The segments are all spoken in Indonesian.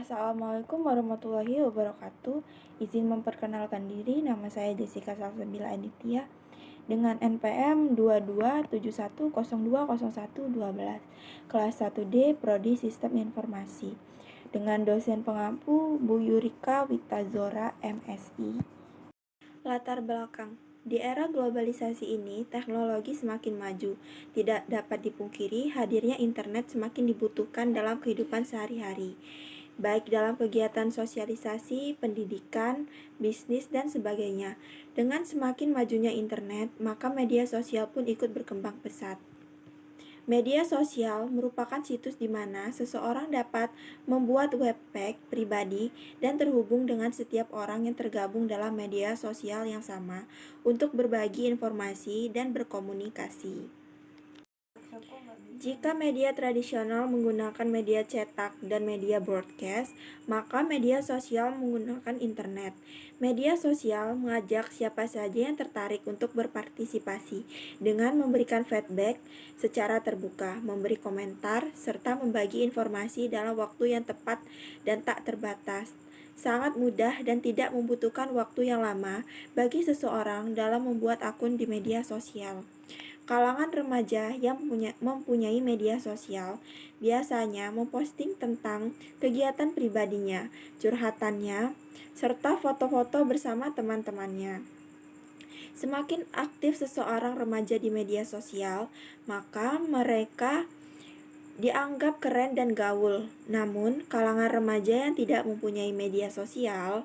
Assalamualaikum warahmatullahi wabarakatuh. Izin memperkenalkan diri, nama saya Jessica Salsabila Aditya dengan NPM 2271020112, kelas 1D Prodi Sistem Informasi, dengan dosen pengampu Bu Yurika Witazora MSI. Latar belakang. Di era globalisasi ini, teknologi semakin maju. Tidak dapat dipungkiri, hadirnya internet semakin dibutuhkan dalam kehidupan sehari-hari, baik dalam kegiatan sosialisasi, pendidikan, bisnis, dan sebagainya. Dengan semakin majunya internet, maka media sosial pun ikut berkembang pesat. Media sosial merupakan situs di mana seseorang dapat membuat webpage pribadi dan terhubung dengan setiap orang yang tergabung dalam media sosial yang sama untuk berbagi informasi dan berkomunikasi. Jika media tradisional menggunakan media cetak dan media broadcast, maka media sosial menggunakan internet. Media sosial mengajak siapa saja yang tertarik untuk berpartisipasi dengan memberikan feedback secara terbuka, memberi komentar, serta membagi informasi dalam waktu yang tepat dan tak terbatas. Sangat mudah dan tidak membutuhkan waktu yang lama bagi seseorang dalam membuat akun di media sosial. Kalangan remaja yang mempunyai media sosial biasanya memposting tentang kegiatan pribadinya, curhatannya, serta foto-foto bersama teman-temannya. Semakin aktif seseorang remaja di media sosial, maka mereka dianggap keren dan gaul. Namun, kalangan remaja yang tidak mempunyai media sosial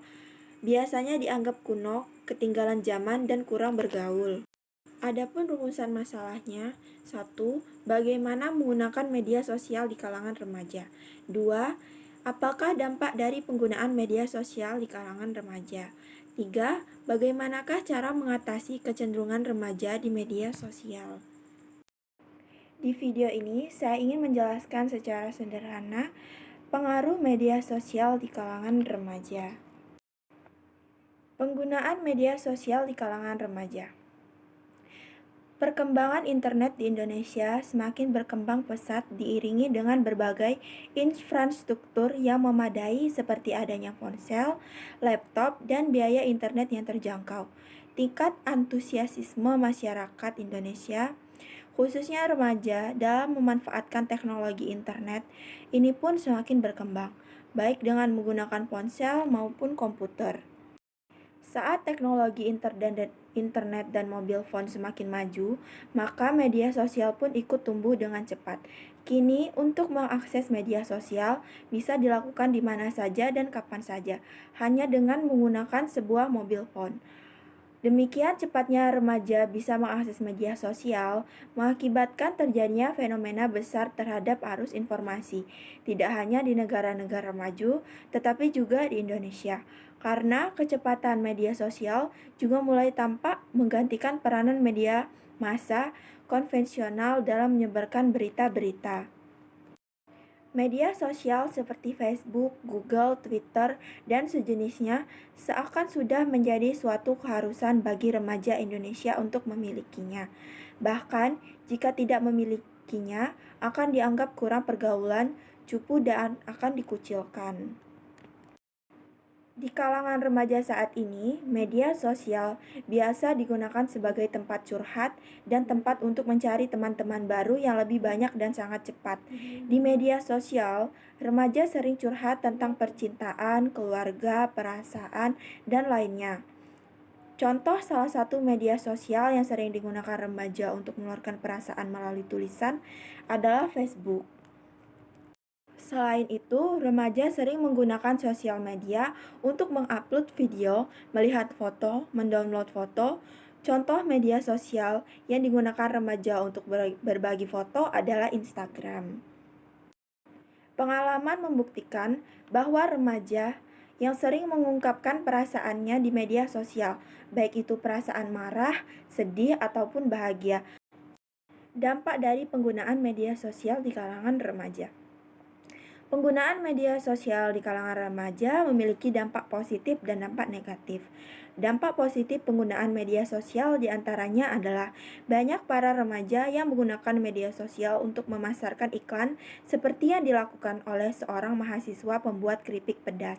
biasanya dianggap kuno, ketinggalan zaman, dan kurang bergaul. Adapun rumusan masalahnya, 1. Bagaimana menggunakan media sosial di kalangan remaja? 2. Apakah dampak dari penggunaan media sosial di kalangan remaja? 3. Bagaimanakah cara mengatasi kecenderungan remaja di media sosial? Di video ini, saya ingin menjelaskan secara sederhana pengaruh media sosial di kalangan remaja. Penggunaan media sosial di kalangan remaja. Perkembangan internet di Indonesia semakin berkembang pesat diiringi dengan berbagai infrastruktur yang memadai seperti adanya ponsel, laptop, dan biaya internet yang terjangkau. Tingkat antusiasme masyarakat Indonesia, khususnya remaja, dalam memanfaatkan teknologi internet ini pun semakin berkembang, baik dengan menggunakan ponsel maupun komputer. Saat teknologi internet dan mobil phone semakin maju, maka media sosial pun ikut tumbuh dengan cepat. Kini, untuk mengakses media sosial bisa dilakukan di mana saja dan kapan saja, hanya dengan menggunakan sebuah mobil phone. Demikian cepatnya remaja bisa mengakses media sosial, mengakibatkan terjadinya fenomena besar terhadap arus informasi, tidak hanya di negara-negara maju, tetapi juga di Indonesia. Karena kecepatan media sosial juga mulai tampak menggantikan peranan media massa konvensional dalam menyebarkan berita-berita. Media sosial seperti Facebook, Google, Twitter, dan sejenisnya seakan sudah menjadi suatu keharusan bagi remaja Indonesia untuk memilikinya. Bahkan, jika tidak memilikinya, akan dianggap kurang pergaulan, cupu, dan akan dikucilkan. Di kalangan remaja saat ini, media sosial biasa digunakan sebagai tempat curhat dan tempat untuk mencari teman-teman baru yang lebih banyak dan sangat cepat. Di media sosial, remaja sering curhat tentang percintaan, keluarga, perasaan, dan lainnya. Contoh salah satu media sosial yang sering digunakan remaja untuk mengeluarkan perasaan melalui tulisan adalah Facebook. Selain itu, remaja sering menggunakan sosial media untuk mengupload video, melihat foto, mendownload foto. Contoh media sosial yang digunakan remaja untuk berbagi foto adalah Instagram. Pengalaman membuktikan bahwa remaja yang sering mengungkapkan perasaannya di media sosial, baik itu perasaan marah, sedih, ataupun bahagia. Dampak dari penggunaan media sosial di kalangan remaja. Penggunaan media sosial di kalangan remaja memiliki dampak positif dan dampak negatif. Dampak positif penggunaan media sosial diantaranya adalah banyak para remaja yang menggunakan media sosial untuk memasarkan iklan seperti yang dilakukan oleh seorang mahasiswa pembuat keripik pedas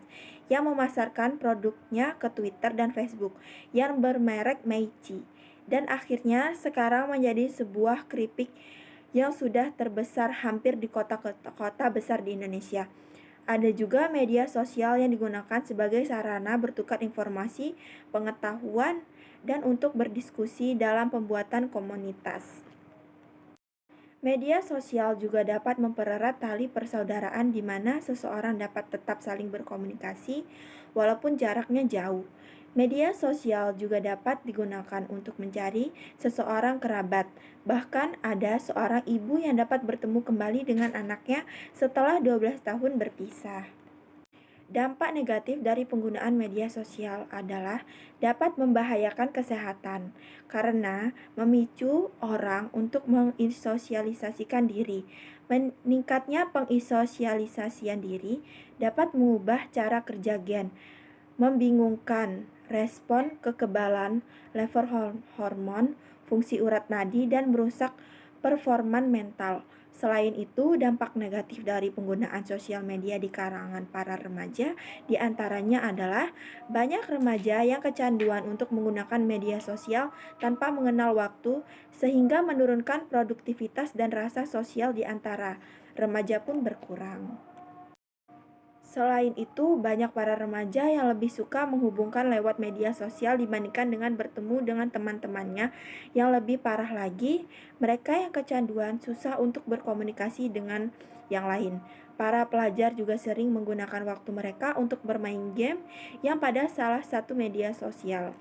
yang memasarkan produknya ke Twitter dan Facebook yang bermerek Meici. Dan akhirnya sekarang menjadi sebuah keripik yang sudah terbesar hampir di kota-kota besar di Indonesia. Ada juga media sosial yang digunakan sebagai sarana bertukar informasi, pengetahuan, dan untuk berdiskusi dalam pembuatan komunitas. Media sosial juga dapat mempererat tali persaudaraan di mana seseorang dapat tetap saling berkomunikasi walaupun jaraknya jauh. Media sosial juga dapat digunakan untuk mencari seseorang kerabat. Bahkan ada seorang ibu yang dapat bertemu kembali dengan anaknya setelah 12 tahun berpisah. Dampak negatif dari penggunaan media sosial adalah dapat membahayakan kesehatan karena memicu orang untuk mengisosialisasikan diri. Meningkatnya pengisosialisasian diri dapat mengubah cara kerja gen, membingungkan respon kekebalan, level hormon, fungsi urat nadi, dan merusak performan mental. Selain itu, dampak negatif dari penggunaan sosial media di kalangan para remaja diantaranya adalah banyak remaja yang kecanduan untuk menggunakan media sosial tanpa mengenal waktu sehingga menurunkan produktivitas dan rasa sosial di antara remaja pun berkurang. Selain itu, banyak para remaja yang lebih suka menghubungkan lewat media sosial dibandingkan dengan bertemu dengan teman-temannya. Yang lebih parah lagi, mereka yang kecanduan susah untuk berkomunikasi dengan yang lain. Para pelajar juga sering menggunakan waktu mereka untuk bermain game yang pada salah satu media sosial.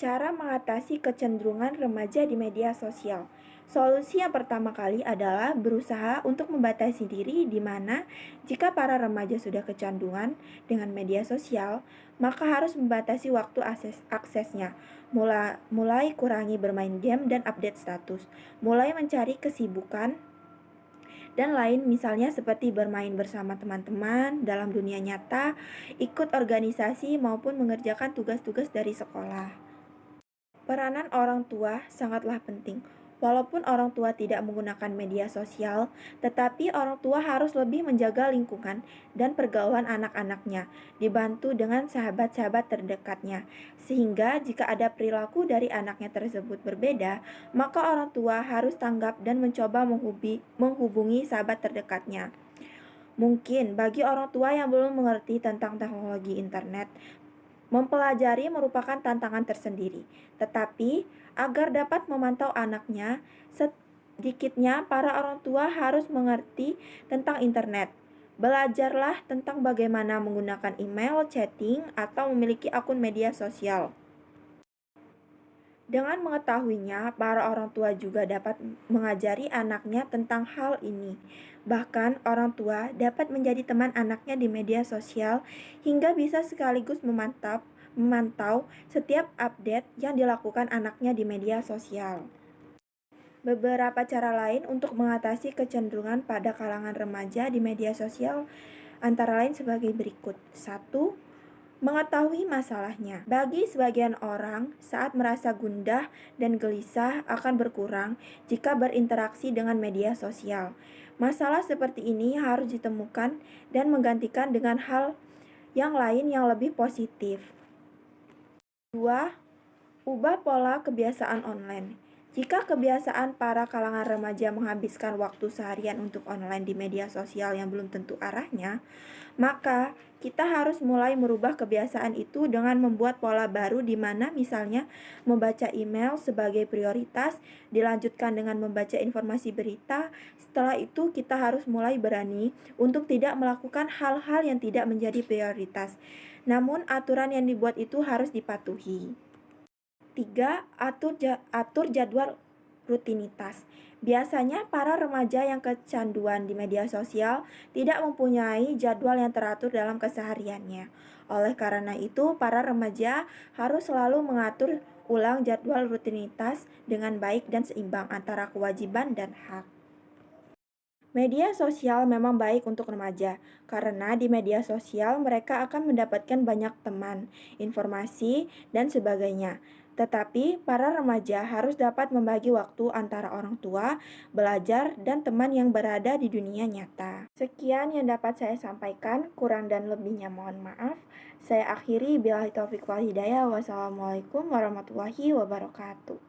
Cara mengatasi kecenderungan remaja di media sosial. Solusi yang pertama kali adalah berusaha untuk membatasi diri di mana jika para remaja sudah kecanduan dengan media sosial, maka harus membatasi waktu aksesnya. Mulai kurangi bermain game dan update status. Mulai mencari kesibukan dan lain misalnya seperti bermain bersama teman-teman dalam dunia nyata, ikut organisasi maupun mengerjakan tugas-tugas dari sekolah. Peranan orang tua sangatlah penting. Walaupun orang tua tidak menggunakan media sosial, tetapi orang tua harus lebih menjaga lingkungan dan pergaulan anak-anaknya, dibantu dengan sahabat-sahabat terdekatnya. Sehingga jika ada perilaku dari anaknya tersebut berbeda, maka orang tua harus tanggap dan mencoba menghubungi sahabat terdekatnya. Mungkin bagi orang tua yang belum mengerti tentang teknologi internet, mempelajari merupakan tantangan tersendiri, tetapi agar dapat memantau anaknya, sedikitnya para orang tua harus mengerti tentang internet. Belajarlah tentang bagaimana menggunakan email, chatting, atau memiliki akun media sosial. Dengan mengetahuinya, para orang tua juga dapat mengajari anaknya tentang hal ini. Bahkan, orang tua dapat menjadi teman anaknya di media sosial hingga bisa sekaligus memantau setiap update yang dilakukan anaknya di media sosial. Beberapa cara lain untuk mengatasi kecenderungan pada kalangan remaja di media sosial antara lain sebagai berikut. 1. Mengetahui masalahnya. Bagi sebagian orang, saat merasa gundah dan gelisah akan berkurang jika berinteraksi dengan media sosial. Masalah seperti ini harus ditemukan dan menggantikan dengan hal yang lain yang lebih positif. 2. Ubah pola kebiasaan online. Jika kebiasaan para kalangan remaja menghabiskan waktu seharian untuk online di media sosial yang belum tentu arahnya, maka kita harus mulai merubah kebiasaan itu dengan membuat pola baru di mana misalnya membaca email sebagai prioritas, dilanjutkan dengan membaca informasi berita. Setelah itu kita harus mulai berani untuk tidak melakukan hal-hal yang tidak menjadi prioritas. Namun aturan yang dibuat itu harus dipatuhi. 3. Atur jadwal rutinitas. Biasanya para remaja yang kecanduan di media sosial tidak mempunyai jadwal yang teratur dalam kesehariannya. Oleh karena itu, para remaja harus selalu mengatur ulang jadwal rutinitas dengan baik dan seimbang antara kewajiban dan hak. Media sosial memang baik untuk remaja, karena di media sosial mereka akan mendapatkan banyak teman, informasi, dan sebagainya. Tetapi para remaja harus dapat membagi waktu antara orang tua, belajar, dan teman yang berada di dunia nyata. Sekian yang dapat saya sampaikan, kurang dan lebihnya mohon maaf. Saya akhiri, billahi taufiq wal hidayah. Wassalamualaikum warahmatullahi wabarakatuh.